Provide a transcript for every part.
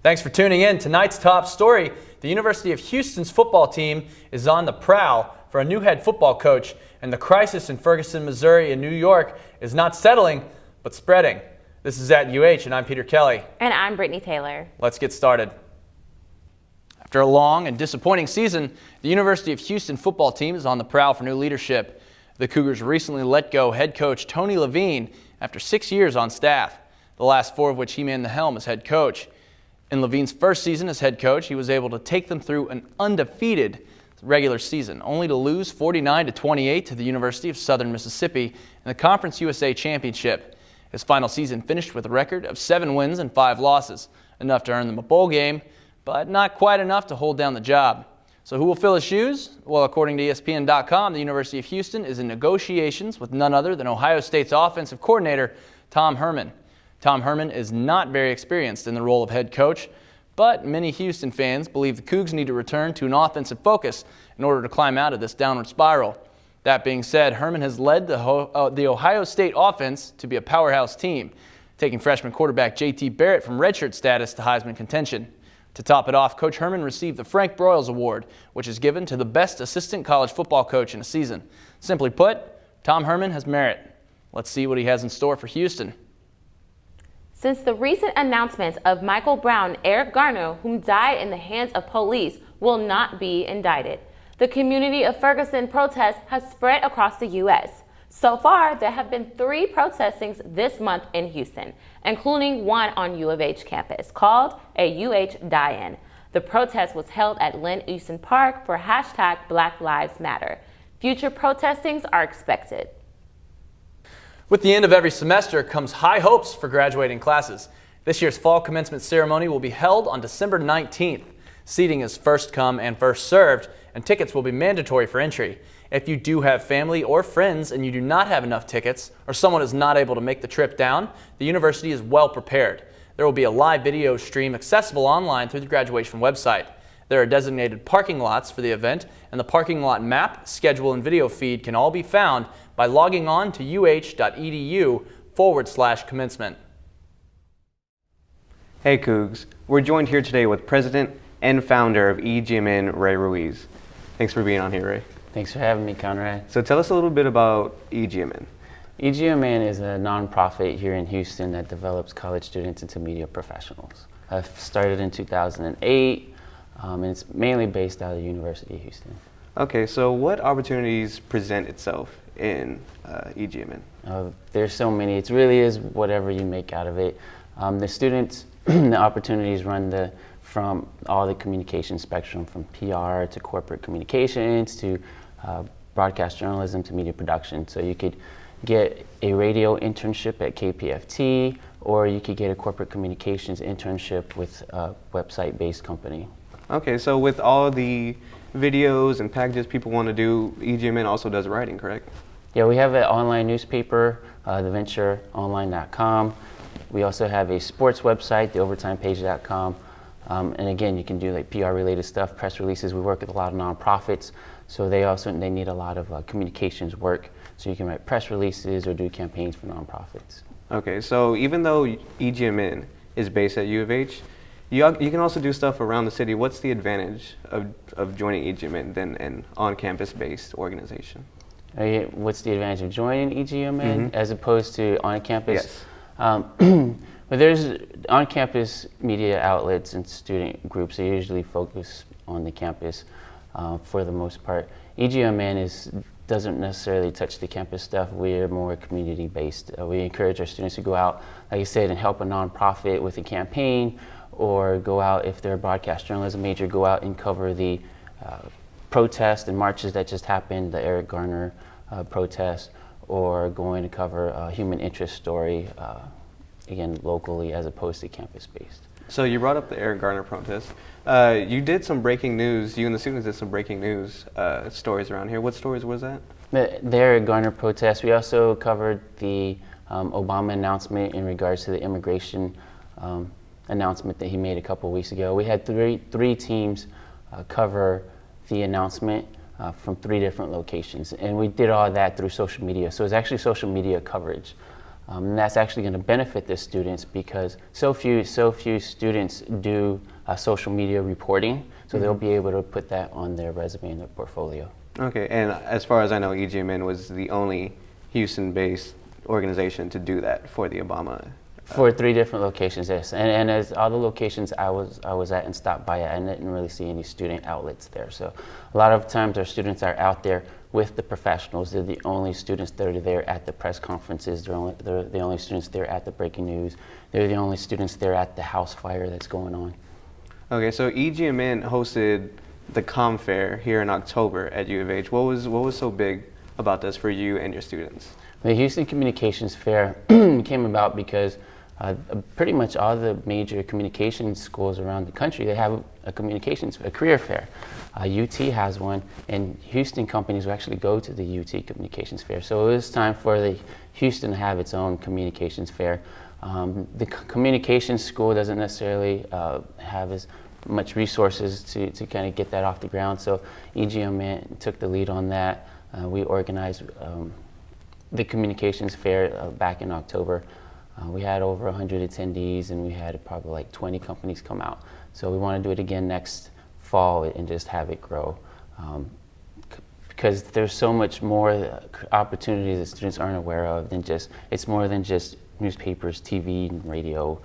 Thanks for tuning in. Tonight's top story, the University of Houston's football team is on the prowl for a new head football coach, and the crisis in Ferguson, Missouri and New York is not settling, but spreading. This is at UH, and I'm Peter Kelly. And I'm Brittany Taylor. Let's get started. After a long and disappointing season, the University of Houston football team is on the prowl for new leadership. The Cougars recently let go head coach Tony Levine after 6 years on staff, the last 4 of which he manned the helm as head coach. In Levine's first season as head coach, he was able to take them through an undefeated regular season, only to lose 49-28 to the University of Southern Mississippi in the Conference USA Championship. His final season finished with a record of 7 wins and 5 losses, enough to earn them a bowl game, but not quite enough to hold down the job. So who will fill his shoes? Well, according to ESPN.com, the University of Houston is in negotiations with none other than Ohio State's offensive coordinator, Tom Herman. Tom Herman is not very experienced in the role of head coach, but many Houston fans believe the Cougs need to return to an offensive focus in order to climb out of this downward spiral. That being said, Herman has led the Ohio State offense to be a powerhouse team, taking freshman quarterback J.T. Barrett from redshirt status to Heisman contention. To top it off, Coach Herman received the Frank Broyles Award, which is given to the best assistant college football coach in a season. Simply put, Tom Herman has merit. Let's see what he has in store for Houston. Since the recent announcements of Michael Brown and Eric Garner, whom died in the hands of police, will not be indicted, the community of Ferguson protest has spread across the U.S. So far, there have been 3 protestings this month in Houston, including one on U of H campus called a UH Die-In. The protest was held at Lynn Easton Park for hashtag Black Lives Matter. Future protestings are expected. With the end of every semester comes high hopes for graduating classes. This year's fall commencement ceremony will be held on December 19th. Seating is first come and first served, and tickets will be mandatory for entry. If you do have family or friends and you do not have enough tickets, or someone is not able to make the trip down, the university is well prepared. There will be a live video stream accessible online through the graduation website. There are designated parking lots for the event, and the parking lot map, schedule, and video feed can all be found by logging on to uh.edu/commencement. Hey Cougs, we're joined here today with President and founder of EGMN, Ray Ruiz. Thanks for being on here, Ray. Thanks for having me, Conrad. So tell us a little bit about EGMN. EGMN is a nonprofit here in Houston that develops college students into media professionals. I started in 2008, and it's mainly based out of the University of Houston. Okay, so what opportunities present itself in EGMN? There's so many. It really is whatever you make out of it. The students, the opportunities run from all the communication spectrum, from PR to corporate communications to broadcast journalism to media production. So you could get a radio internship at KPFT, or you could get a corporate communications internship with a website-based company. Okay, so with all the videos and packages people want to do, EGMN also does writing, correct? Yeah, we have an online newspaper, theventureonline.com. We also have a sports website, theovertimepage.com. And again, you can do like PR-related stuff, press releases. We work with a lot of nonprofits, so they need a lot of communications work. So you can write press releases or do campaigns for nonprofits. Okay, so even though EGMN is based at U of H, you can also do stuff around the city. What's the advantage of joining EGMN than an on-campus based organization? What's the advantage of joining EGMN as opposed to on-campus? Yes. But there's on-campus media outlets and student groups that usually focus on the campus for the most part. EGMN doesn't necessarily touch the campus stuff. We're more community-based. We encourage our students to go out, like I said, and help a nonprofit with a campaign, or go out, if they're a broadcast journalism major, go out and cover the protests and marches that just happened, the Eric Garner protest, or going to cover a human interest story, again, locally as opposed to campus-based. So you brought up the Eric Garner protest. You did some breaking news, you and the students did some breaking news stories around here. What stories was that? The Eric Garner protest. We also covered the Obama announcement in regards to the immigration announcement that he made a couple weeks ago. We had three teams cover the announcement from 3 different locations, and we did all that through social media. So it's actually social media coverage. And that's actually going to benefit the students because so few students do social media reporting, so they'll be able to put that on their resume and their portfolio. Okay, and as far as I know, EGMN was the only Houston-based organization to do that for the Obama. For 3 different locations, yes. And as all the locations I was at and stopped by at, I didn't really see any student outlets there. So a lot of times our students are out there with the professionals. They're the only students that are there at the press conferences. They're the only students there at the breaking news. They're the only students there at the house fire that's going on. Okay, so EGMN hosted the Comm Fair here in October at U of H. What was so big about this for you and your students? The Houston Communications Fair came about because pretty much all the major communications schools around the country, they have a career fair. UT has one, and Houston companies will actually go to the UT Communications Fair. So it was time for the Houston to have its own communications fair. The communications school doesn't necessarily have as much resources to kind of get that off the ground, so EGMN took the lead on that. We organized the communications fair back in October. We had over 100 attendees, and we had probably like 20 companies come out. So we want to do it again next fall and just have it grow. Because there's so much more opportunities that students aren't aware of than it's more than just newspapers, TV, and radio.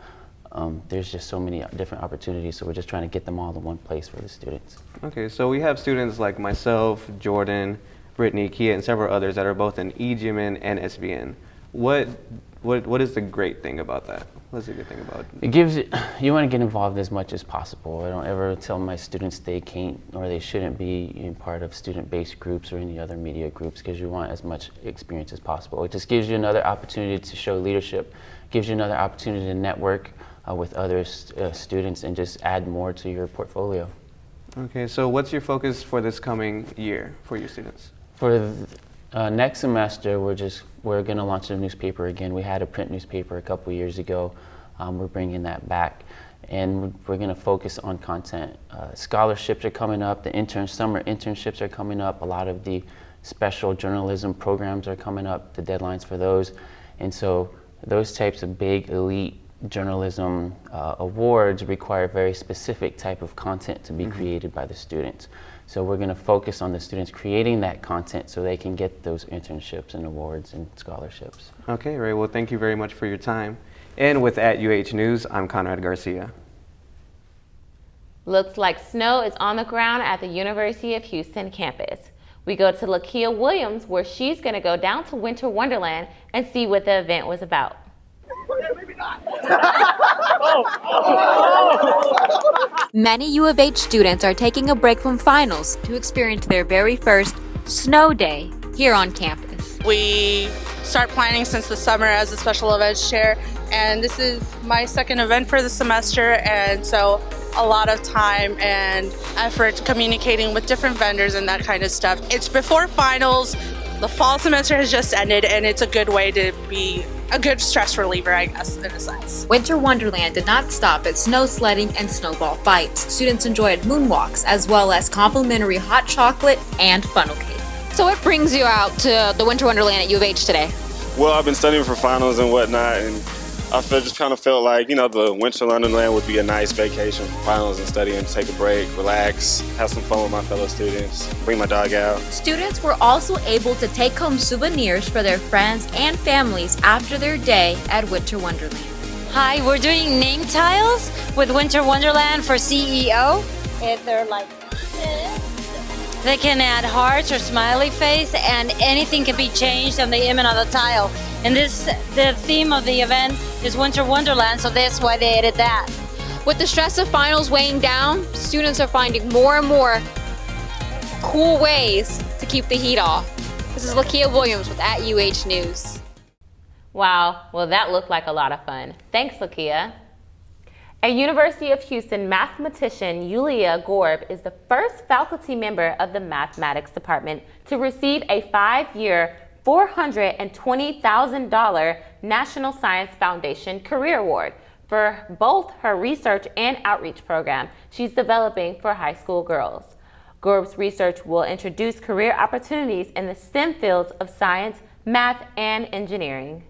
There's just so many different opportunities, so we're just trying to get them all in one place for the students. Okay, so we have students like myself, Jordan, Brittany, Kia, and several others that are both in EGMN and SBN. What is the great thing about that? What's the good thing about it? You want to get involved as much as possible. I don't ever tell my students they can't or they shouldn't be part of student-based groups or any other media groups, because you want as much experience as possible. It just gives you another opportunity to show leadership, gives you another opportunity to network with other students and just add more to your portfolio. Okay, so what's your focus for this coming year for your students? For next semester, we're going to launch a newspaper again. We had a print newspaper a couple years ago. We're bringing that back, and we're going to focus on content. Scholarships are coming up. The summer internships are coming up. A lot of the special journalism programs are coming up. The deadlines for those, and so those types of big elite journalism awards require very specific type of content to be created by the students. So we're going to focus on the students creating that content so they can get those internships and awards and scholarships. Okay, Ray, well, thank you very much for your time. And with at UH News, I'm Conrad Garcia. Looks like snow is on the ground at the University of Houston campus. We go to Lakia Williams, where she's going to go down to Winter Wonderland and see what the event was about. Maybe not. Many U of H students are taking a break from finals to experience their very first snow day here on campus. We start planning since the summer as a special events chair, and this is my second event for the semester, and so a lot of time and effort communicating with different vendors and that kind of stuff. It's before finals. The fall semester has just ended, and it's a good way to be a good stress reliever, I guess, in a sense. Winter Wonderland did not stop at snow sledding and snowball fights. Students enjoyed moonwalks as well as complimentary hot chocolate and funnel cake. So what brings you out to the Winter Wonderland at U of H today? Well, I've been studying for finals and whatnot, and I just kind of felt like, the Winter Wonderland would be a nice vacation for finals and studying, take a break, relax, have some fun with my fellow students, bring my dog out. Students were also able to take home souvenirs for their friends and families after their day at Winter Wonderland. Hi, we're doing name tiles with Winter Wonderland for CEO. If they're like this, they can add hearts or smiley face, and anything can be changed on the image on the tile. And the theme of the event is Winter Wonderland, so that's why they added that. With the stress of finals weighing down, students are finding more and more cool ways to keep the heat off. This is Lakia Williams with at UH News. Wow, well that looked like a lot of fun. Thanks, Lakia. A University of Houston mathematician, Yulia Gorab, is the first faculty member of the mathematics department to receive a 5-year, $420,000 National Science Foundation Career Award for both her research and outreach program she's developing for high school girls. Gorab's research will introduce career opportunities in the STEM fields of science, math, and engineering.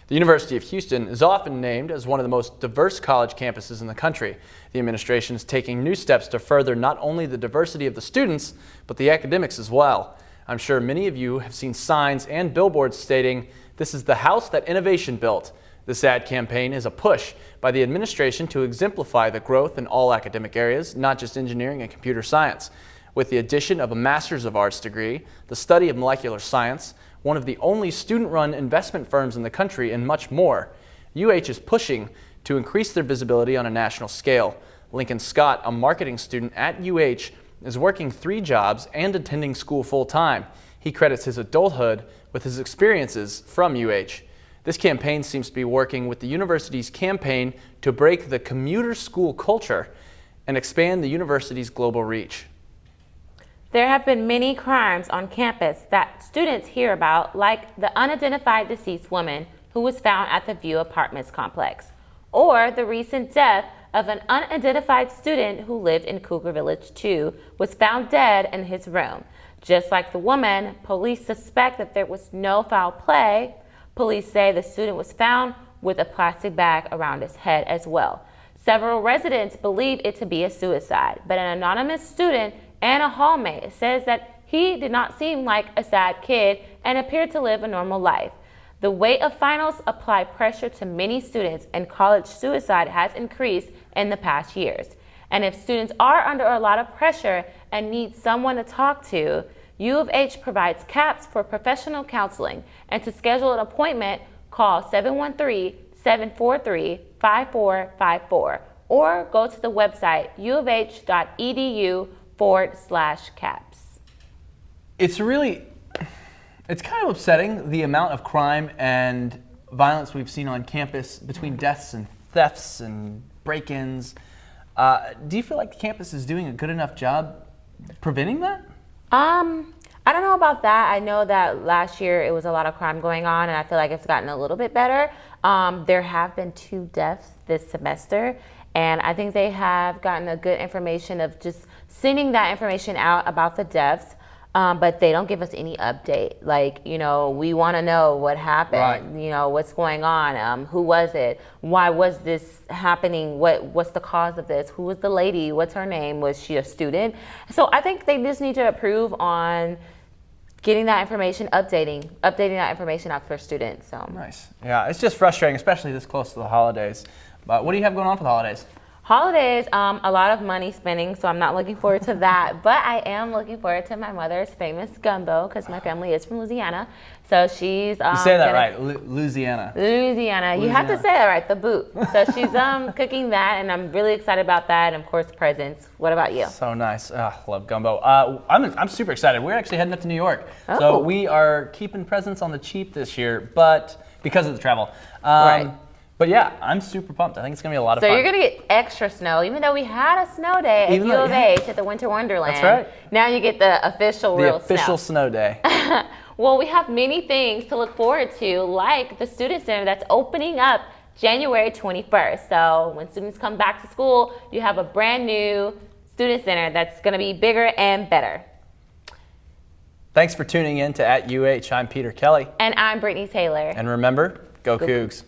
The University of Houston is often named as one of the most diverse college campuses in the country. The administration is taking new steps to further not only the diversity of the students, but the academics as well. I'm sure many of you have seen signs and billboards stating, "This is the house that innovation built." This ad campaign is a push by the administration to exemplify the growth in all academic areas, not just engineering and computer science. With the addition of a Master's of Arts degree, the study of molecular science, one of the only student-run investment firms in the country, and much more, UH is pushing to increase their visibility on a national scale. Lincoln Scott, a marketing student at UH, is working 3 jobs and attending school full-time. He credits his adulthood with his experiences from UH. This campaign seems to be working with the university's campaign to break the commuter school culture and expand the university's global reach. There have been many crimes on campus that students hear about, like the unidentified deceased woman who was found at the View Apartments complex, or the recent death of an unidentified student who lived in Cougar Village 2 was found dead in his room. Just like the woman, police suspect that there was no foul play. Police say the student was found with a plastic bag around his head as well. Several residents believe it to be a suicide, but an anonymous student and a hallmate says that he did not seem like a sad kid and appeared to live a normal life. The weight of finals apply pressure to many students, and college suicide has increased in the past years. And if students are under a lot of pressure and need someone to talk to, U of H provides CAPS for professional counseling. And to schedule an appointment, call 713-743-5454 or go to the website uofh.edu/CAPS. It's kind of upsetting, the amount of crime and violence we've seen on campus between deaths and thefts and break-ins. Do you feel like the campus is doing a good enough job preventing that? I don't know about that. I know that last year it was a lot of crime going on, and I feel like it's gotten a little bit better. There have been 2 deaths this semester, and I think they have gotten a good information of just sending that information out about the deaths. But they don't give us any update. Like, we want to know what happened, right. What's going on, who was it, why was this happening, what's the cause of this, who was the lady, what's her name, was she a student? So I think they just need to improve on getting that information, updating that information out for students. So nice. Yeah, it's just frustrating, especially this close to the holidays. But what do you have going on for the holidays? Holidays, a lot of money spending, so I'm not looking forward to that. But I am looking forward to my mother's famous gumbo, because my family is from Louisiana. So she's you say that right, Louisiana. Louisiana. You have to say that right, the boot. So she's cooking that, and I'm really excited about that. And of course, presents. What about you? So nice. Love gumbo. I'm super excited. We're actually heading up to New York. Oh. So we are keeping presents on the cheap this year, but because of the travel. Right. But yeah, I'm super pumped. I think it's going to be a lot of fun. So you're going to get extra snow, even though we had a snow day at U of H at the Winter Wonderland. That's right. Now you get the official real snow day. Well, we have many things to look forward to, like the Student Center that's opening up January 21st. So when students come back to school, you have a brand new Student Center that's going to be bigger and better. Thanks for tuning in to @UH. I'm Peter Kelly. And I'm Brittany Taylor. And remember, go Cougs.